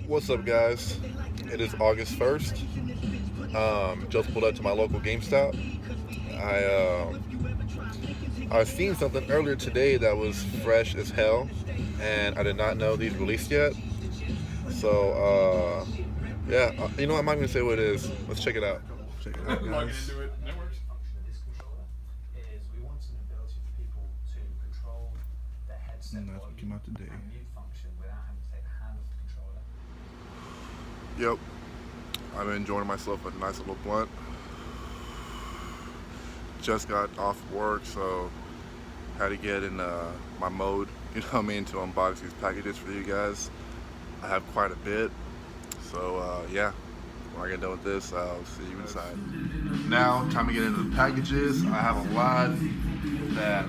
What's up, guys? It is August 1st. Just pulled up to my local GameStop. I seen something earlier today that was fresh as hell, and I did not know these released yet. So, yeah, you know what? I'm not gonna say what it is. Let's check it out. Check it out, Logging guys. into it, and it works. Function of this controller is we want an ability for people to control their headset And that's what came volume out today. and mute function without having to take the hand off the controller. Yep, I've been enjoying myself with a nice little blunt. Just got off work, so had to get in my mode, you know what I mean, to unbox these packages for you guys. I have quite a bit, so yeah, when I get done with this, I'll see you inside. Now, time to get into the packages. I have a lot that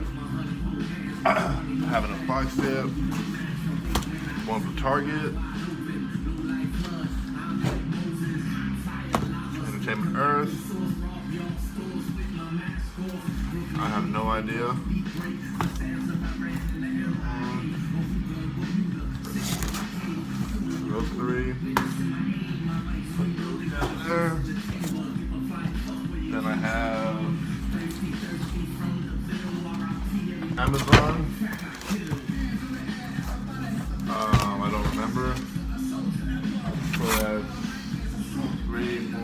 I haven't unboxed yet. One from Target, Entertainment Earth. I have no idea. Those three. There. Then I have Amazon. I don't remember. So that's 3, 4,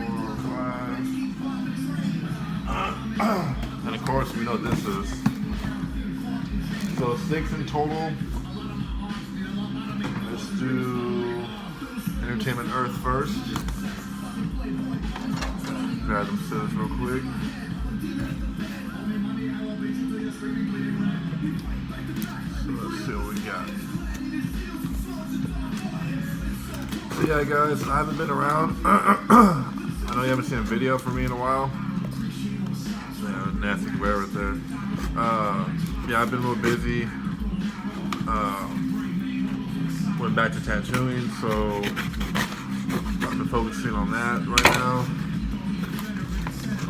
5. And of course, we know what this is. So 6 in total. Let's do Entertainment Earth first. Grab them scissors real quick. So let's see what we got. So yeah, guys, I haven't been around. I know you haven't seen a video from me in a while. Yeah, nasty glare right there. Yeah, I've been a little busy. Went back to tattooing, so I've been focusing on that right now.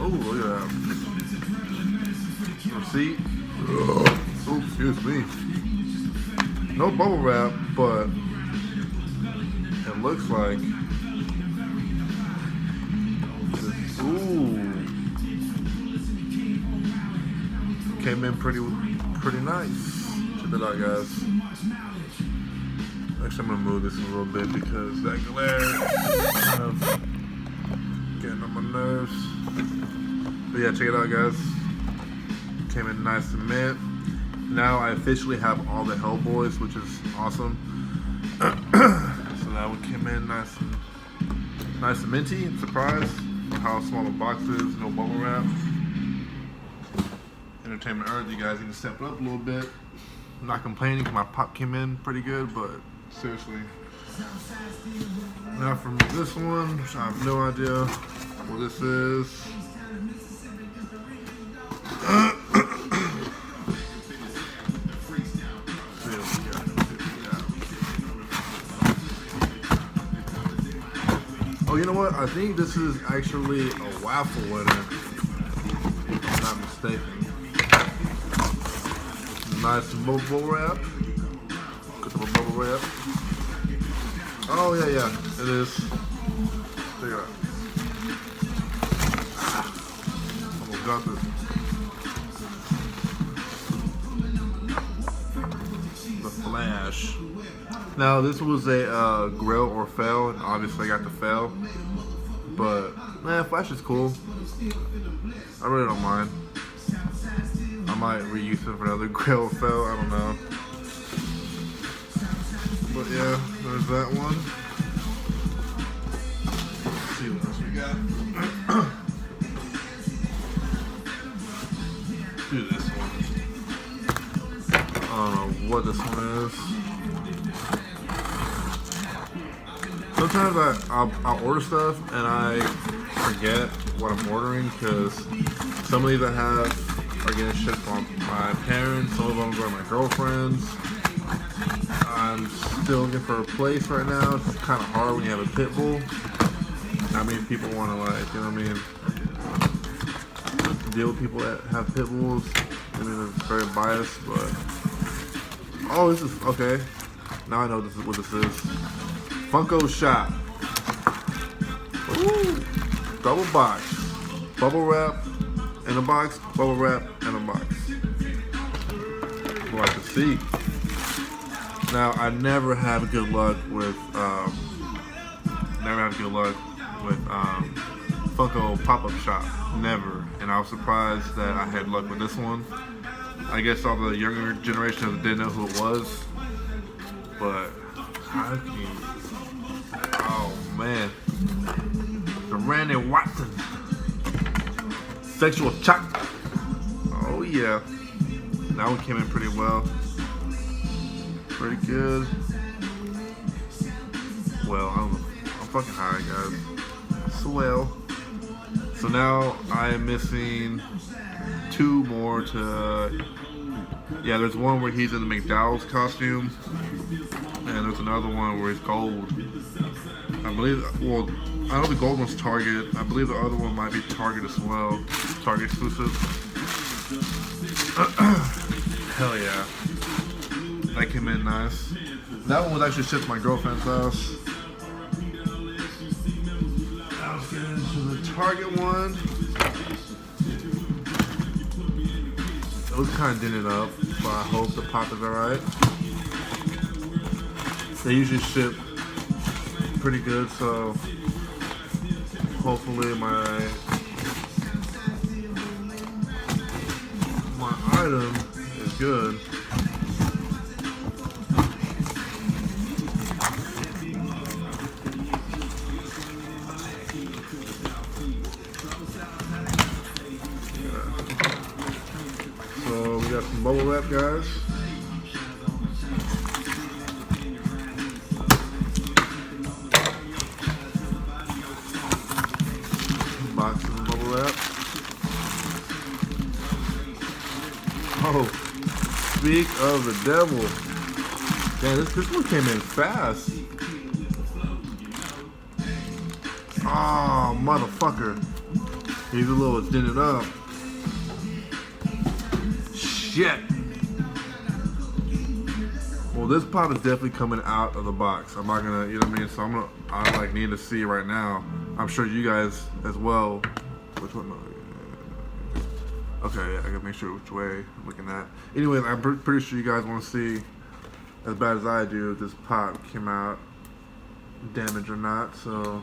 Oh, look at that. Receipt. Oh, excuse me. No bubble wrap, but it looks like. Ooh. Came in pretty nice. Check that out, guys. Actually, I'm gonna move this a little bit because that glare is kind of getting on my nerves. But yeah, check it out, guys. Came in nice and mint. Now I officially have all the Hellboys, which is awesome. So that one came in nice and minty. I'm surprised how small the box is. No bubble wrap. Entertainment Earth, you guys need to step it up a little bit. I'm not complaining because my pop came in pretty good, but seriously. Now from this one, I have no idea what this is. Oh, you know what? I think this is actually a waffle winner, if I'm not mistaken. Nice bubble wrap. Good little bubble wrap. Oh yeah, it is. Check it out. Almost got this. The Flash. Now this was a grill or fail, and obviously I got the fail. But man, Flash is cool. I really don't mind. I might reuse it for another grill or fail. I don't know. But yeah, there's that one. Let's see what else we got. Do this one. I don't know what this one is. Sometimes I'll order stuff and I forget what I'm ordering because some of these I have are getting shipped from my parents, some of them go to my girlfriend's. I'm still looking for a place right now. It's kind of hard when you have a pit bull. How many people want to, like, you know what I mean, deal with people that have pit bulls. I mean, it's very biased, but oh, this is okay. Now I know what this is. Funko shop. Ooh, double box. Bubble wrap in a box, bubble wrap in a box. Well, I can see. Now, I never have good luck with Funko pop-up shop. Never. And I was surprised that I had luck with this one. I guess all the younger generation didn't know who it was. But how can you? Oh man. The Randy Watson. Sexual Chuck. Oh yeah. That one came in pretty well. Pretty good. Well, I'm fucking high, guys. Swell. So now I am missing 2 more to. Yeah, there's one where he's in the McDowell's costume, and there's another one where he's gold. I believe. Well, I know the gold one's Target. I believe the other one might be Target as well. Target exclusive. Hell yeah. That came in nice. That one was actually shipped to my girlfriend's house. Now let's get into the Target one. It was kind of dented up, but I hope the pop is alright. They usually ship pretty good, so hopefully my item is good. So we got some bubble wrap, guys. Boxes of bubble wrap. Oh, speak of the devil. Damn, this one came in fast. Oh, motherfucker. He's a little dented up. Shit. Well, this pop is definitely coming out of the box. I'm not gonna, you know what I mean? So I like need to see right now. I'm sure you guys as well. Which one? Okay, yeah, I gotta make sure which way I'm looking at. Anyway, I'm pretty sure you guys want to see as bad as I do if this pop came out damaged or not. So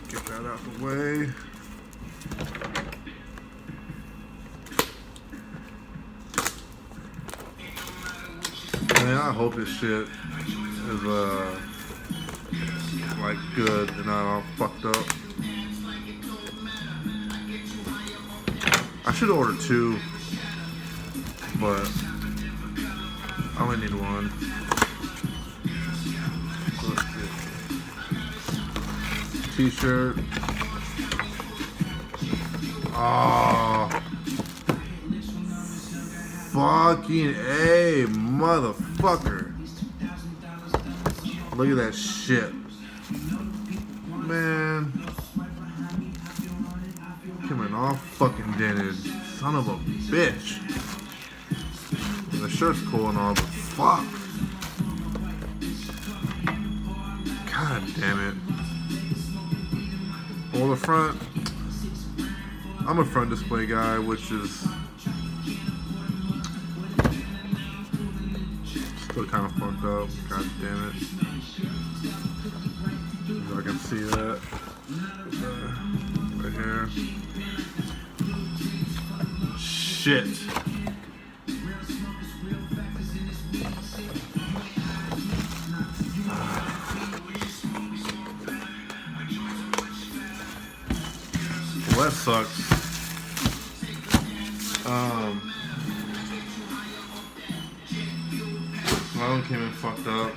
get that out the way. Man, I hope this shit is like good and not all fucked up. I should order 2, but I only need 1. T-shirt. Oh, fucking A, motherfucker. Look at that shit. Man. Coming all fucking dented. Son of a bitch. And the shirt's cool and all, but fuck. God damn it. Well, the front. I'm a front display guy, which is still kind of fucked up. God damn it. If I can see that. Right here. Shit. Well, that sucks. My one came in fucked up.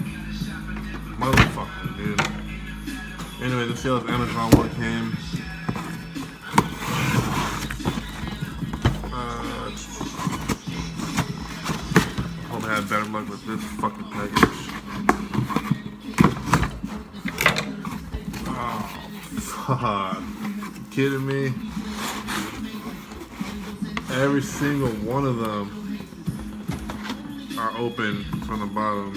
Motherfucker, dude. Anyway, let's see how this Amazon one came. Hope I had better luck with this fucking package. Oh, fuck. You kidding me? Every single one of them. are open from the bottom.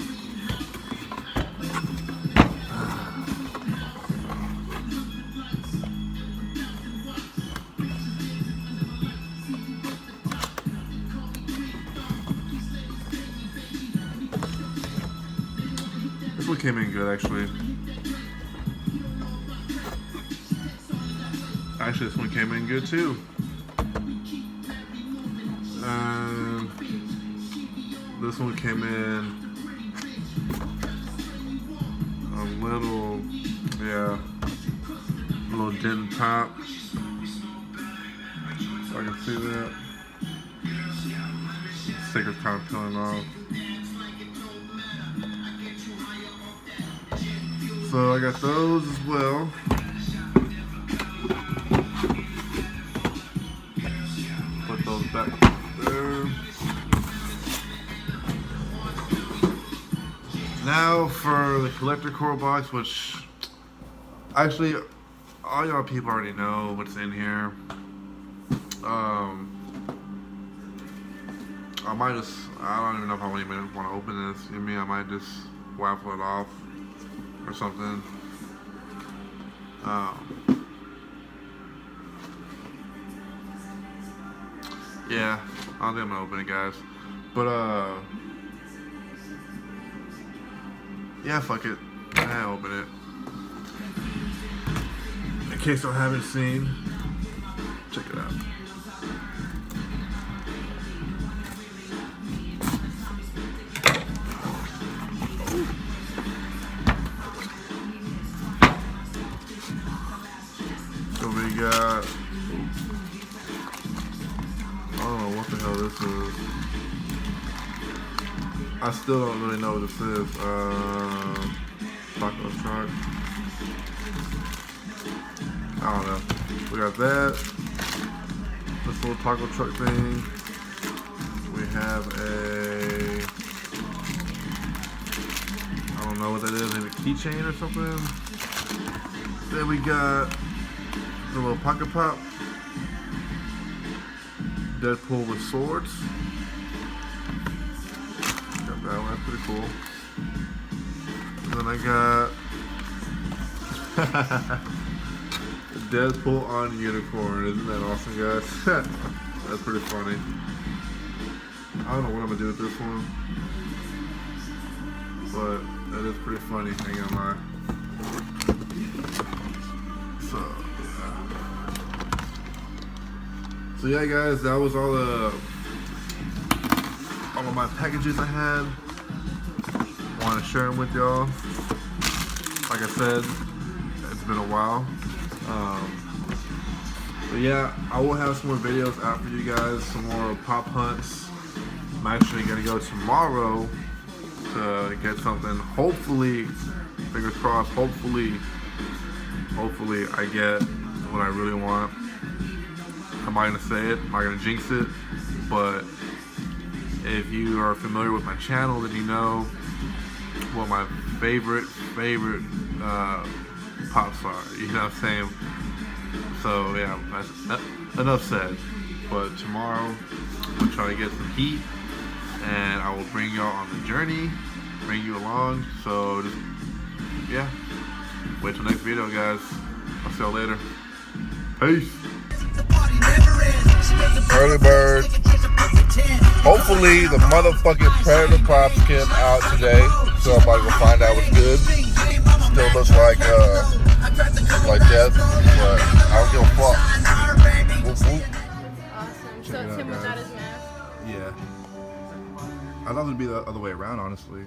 This one came in good, actually. Actually, this one came in good too. And this one came in a little, yeah, a little dent in top. So I can see that. Sticker's kind of peeling off. So I got those as well. Put those back there. Now for the collector core box, which actually all y'all people already know what's in here. I might just, I don't even know if I even want to open this. You know what I mean? I might just waffle it off or something. Yeah, I don't think I'm gonna open it, guys. But yeah, fuck it. I open it. In case I haven't seen, check it out. So we got, I don't know what the hell this is. I still don't really know what this is. Taco truck. I don't know. We got that. This little taco truck thing. We have a, I don't know what that is, maybe a keychain or something. Then we got the little pocket pop. Deadpool with swords. Got that one, that's pretty cool. And then I got Deadpool on unicorn. Isn't that awesome, guys? That's pretty funny. I don't know what I'm gonna do with this one, but that is pretty funny, ain't gonna lie. So yeah, guys, that was all of my packages I had. Want to share them with y'all. Like I said, it's been a while. But yeah, I will have some more videos out for you guys, some more pop hunts. I'm actually gonna go tomorrow to get something. Hopefully, fingers crossed, hopefully I get what I really want. I'm not gonna say it, I'm not gonna jinx it, but if you are familiar with my channel, then you know what my favorite pops are. You know what I'm saying? So yeah, that's enough said. But tomorrow, I'm gonna try to get some heat, and I will bring y'all on the journey, bring you along. So just, yeah, wait till next video, guys. I'll see y'all later. Peace. Early bird. Hopefully the motherfucking Predator Pops came out today, so I'm about to go find out what's good. Still looks like death, but I don't give a fuck. Whoop, whoop. Awesome. So Tim without his mask? Yeah. I'd love it to be the other way around, honestly.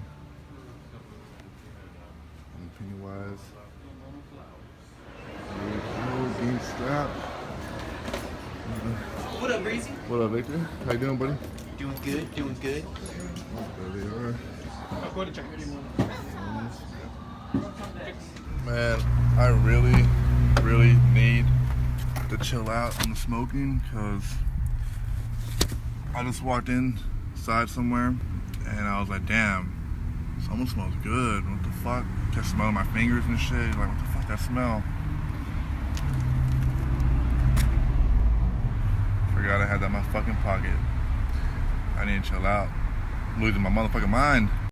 And Pennywise. Being strapped. What up, Breezy? What up, Victor? How you doing, buddy? Doing good, doing good. There they are. I'll go to check. Man, I really need to chill out on the smoking, because I just walked inside somewhere and I was like, damn, someone smells good. What the fuck? Kept smelling my fingers and shit. Like, what the fuck that smell? Forgot I had that in my fucking pocket. I need to chill out. losing my motherfucking mind.